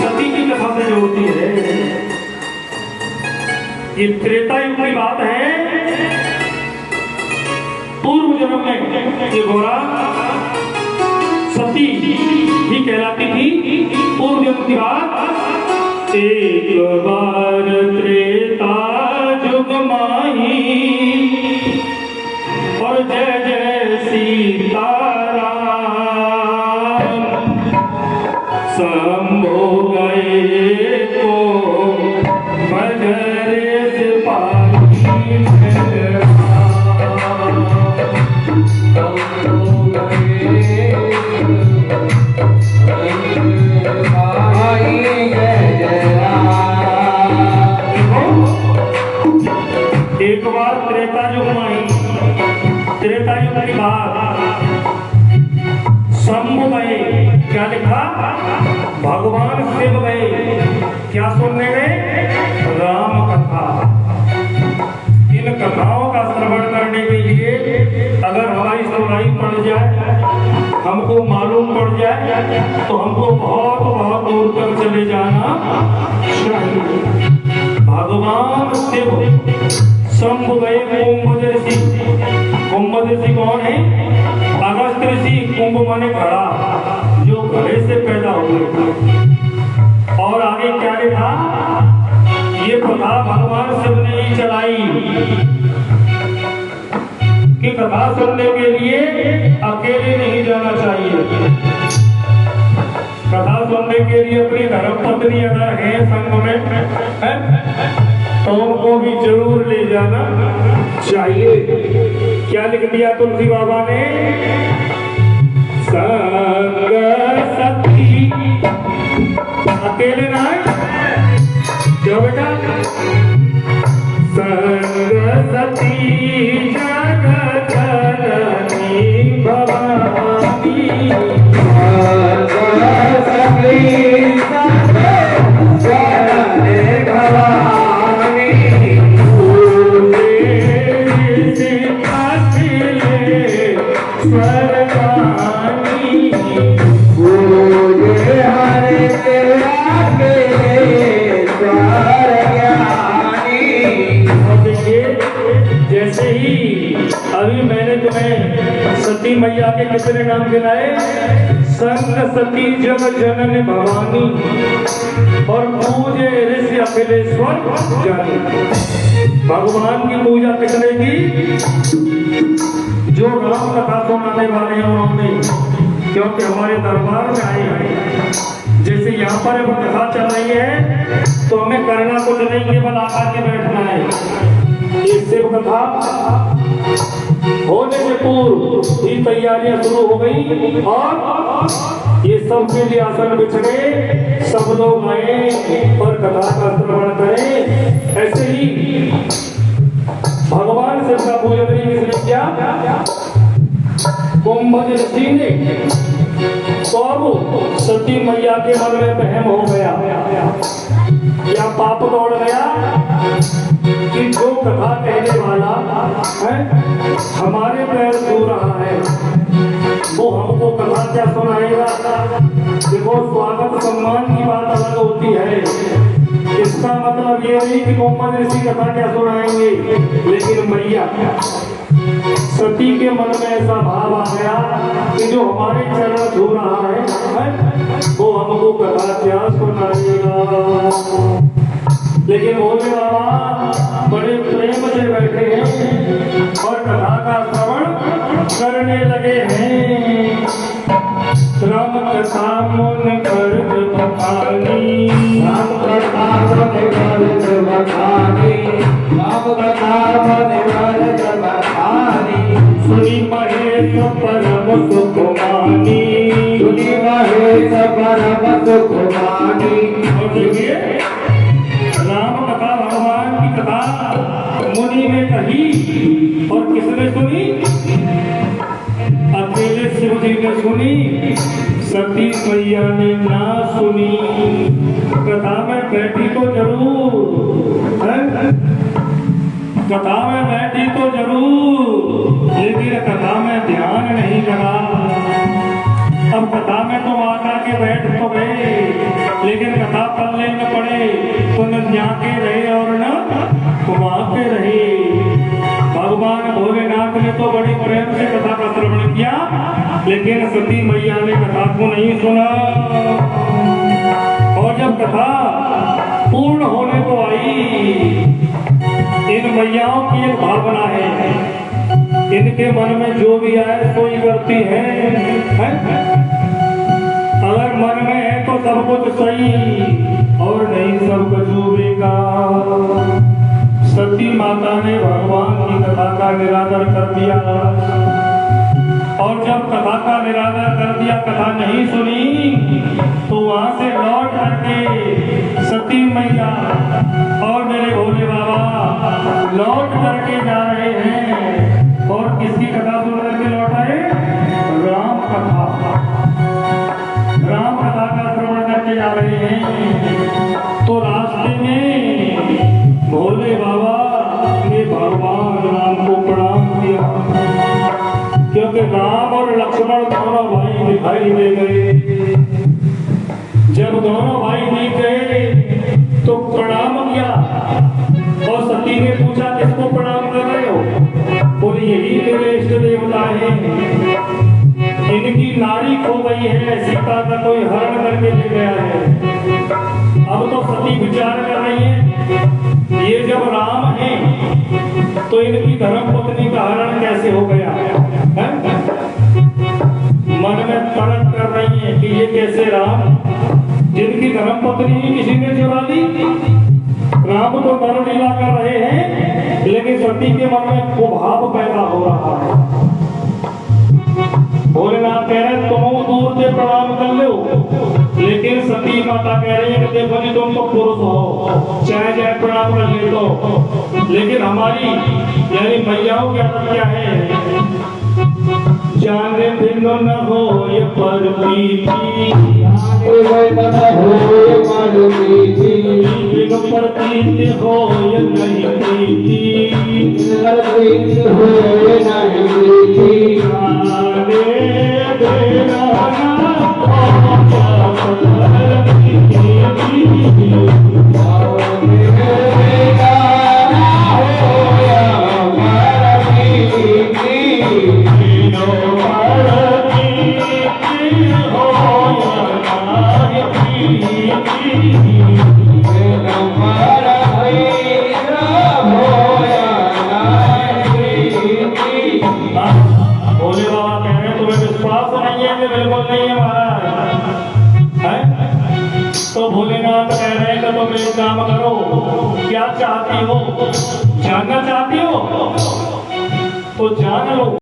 सती की कथा से जो होती है, ये त्रेता युग की बात है। पूर्व जन्म में ये गौरा सती ही कहलाती थी। पूर्व जन्म की बात। एक बार त्रेता युग माही और जय जय सीताराम, शंभो गए को बजरे से पानी में, एक बार त्रेता युग में, त्रेता युग की बात। शंभु गए, क्या लिखा? भगवान शिव गए, क्या सुनने गए? राम कथा। इन कथाओं का श्रवण करने के लिए अगर हमारी सुनाई पड़ जाए, हमको मालूम पड़ जाए, तो हमको बहुत बहुत दूर तक चले जाना चाहिए। भगवान शिव शंभु गए कुंभ ऋषि। कुंभ ऋषि कौन है? अगस्त ऋषि। कुंभ माने घड़ा, जो घड़े से पैदा हुए। और आगे क्या लिखा? ये कथा भगवान शिव ने ही चलाई कि कथा सुनने के लिए अकेले नहीं जाना चाहिए। कथा सुनने के लिए अपनी धर्मपत्नी अगर है संग में, तो उनको भी जरूर ले जाना चाहिए। क्या लिख दिया तुलसी बाबा ने? संग सती, अकेले ना क्यों बेटा? संग सती जगत जननी भवानी, संग सती जगत भवानी, जैसे ही अभी मैंने तुम्हें सती मैया के कितने नाम गिनाए? संग सती जग जनन भवानी और पूजे ऋषि अखिलेश्वर जानी। भगवान की पूजा किसने की? जो राम कथा सुनाने वाले हैं उन्होंने, क्योंकि हमारे दरबार में आए हैं। जैसे यहाँ पर कथा चल रही है, तो हमें करना कुछ नहीं, केवल आकर के बैठना है। ये शिव कथा होने से पूर्व ही तैयारियां शुरू हो गई और ये सब के लिए आसन बिछड़े, सब लोग आए और कथा का श्रवण करें। ऐसे ही भगवान शिव का पूजन किसने किया? कुंभ ऋषि ने। तो अब सती मैया के मन में वहम हो गया या पाप दौड़ गया कि जो कथा कहने वाला है हमारे पैर छू रहा है, वो हमको कथा क्या सुनाएगा? देखो, स्वागत सम्मान की बात अलग होती है। इसका मतलब ये नहीं कि कुंभ ऋषि कथा क्या सुनाएंगे, लेकिन मैया सती के मन में ऐसा भाव आ गया कि जो हमारे चरण छू रहा है वो हमको कथा क्या सुनाएगा। लेकिन बोले बाबा बड़े प्रेम से बैठे हैं और कथा का श्रवण करने लगे हैं। राम कथा मन कर्ज बखानी, राम कथा मन कर्ज बखानी, राम कथा मन कर्ज बखानी, सुनी महेश परम सुख मानी, सुनी महेश परम सुख मानी। और देखिए, राम कथा भगवान की कथा मुनि ने कही और किसने सुनी? अकेले शिव जी ने सुनी, सती मैया ने ना सुनी। कथा में बैठी तो जरूर है, कथा में बैठी तो जरूर, लेकिन कथा में ध्यान नहीं करा। अब कथा में तो आकर के बैठ तो गए, लेकिन कथा पल्ले न पड़े तो न न्याके रहे और न कुमाके रहे। भगवान भोलेनाथ ने तो बड़ी प्रेम से कथा का श्रवण किया, लेकिन सती मैया ने कथा को नहीं सुना। और जब कथा पूर्ण होने को आई, इन मैयाओं की एक भावना है, इनके मन में जो भी आए सो ही करती है? अगर मन में है तो सब कुछ सही और नहीं सब कुछ बेकार। सती माता ने भगवान की कथा का निरादर कर दिया, और जब कथा का निरादर कर दिया, कथा नहीं सुनी, तो वहां से लौट करके सती मैया और मेरे भोले बाबा लौट करके जा रहे हैं। और किसकी कथा सुन करके लौट आए? राम कथा का श्रवण करके जा रहे हैं। तो रास्ते में भोले बाबा ने भगवान राम को प्रणाम किया, क्योंकि राम और लक्ष्मण दोनों भाई दिखाई दे गए। जब दोनों भाई दिख गए तो प्रणाम किया, और सती ने पूछा किसको प्रणाम कर रहे हो? बोले यही मेरे इष्ट देवता है, इनकी नारी खो गई है, सीता का कोई हरण करके ले गया है। अब तो सती विचार कर रही है, ये जब राम है तो इनकी धर्म पत्नी का हरण कैसे हो गया है? मन में तर्क कर रही है कि ये कैसे राम, जिनकी धर्म पत्नी किसी ने चुरा ली। राम तो नर लीला कर रहे हैं, लेकिन सती के मन में कुभाव पैदा हो रहा है। भोलेनाथ कह रहे तुम दूर से प्रणाम कर लो, लेकिन सती माता कह रही है कि देखो जी तुम तो पुरुष हो, चाहे चाहे प्रणाम कर ले तो, लेकिन हमारी यानी मैयाओं की आदत क्या है? जाने दिन न हो ये पर प्रीति, पर प्रीति हो ये नहीं प्रीति, हो ये नहीं प्रीति। भोले बाबा कह रहे हैं तुम्हें विश्वास नहीं है? बिल्कुल नहीं है महाराज। तो भोलेनाथ कह रहे हैं कि तुम एक काम करो, क्या चाहती हो? जानना चाहती हो तो जान लो।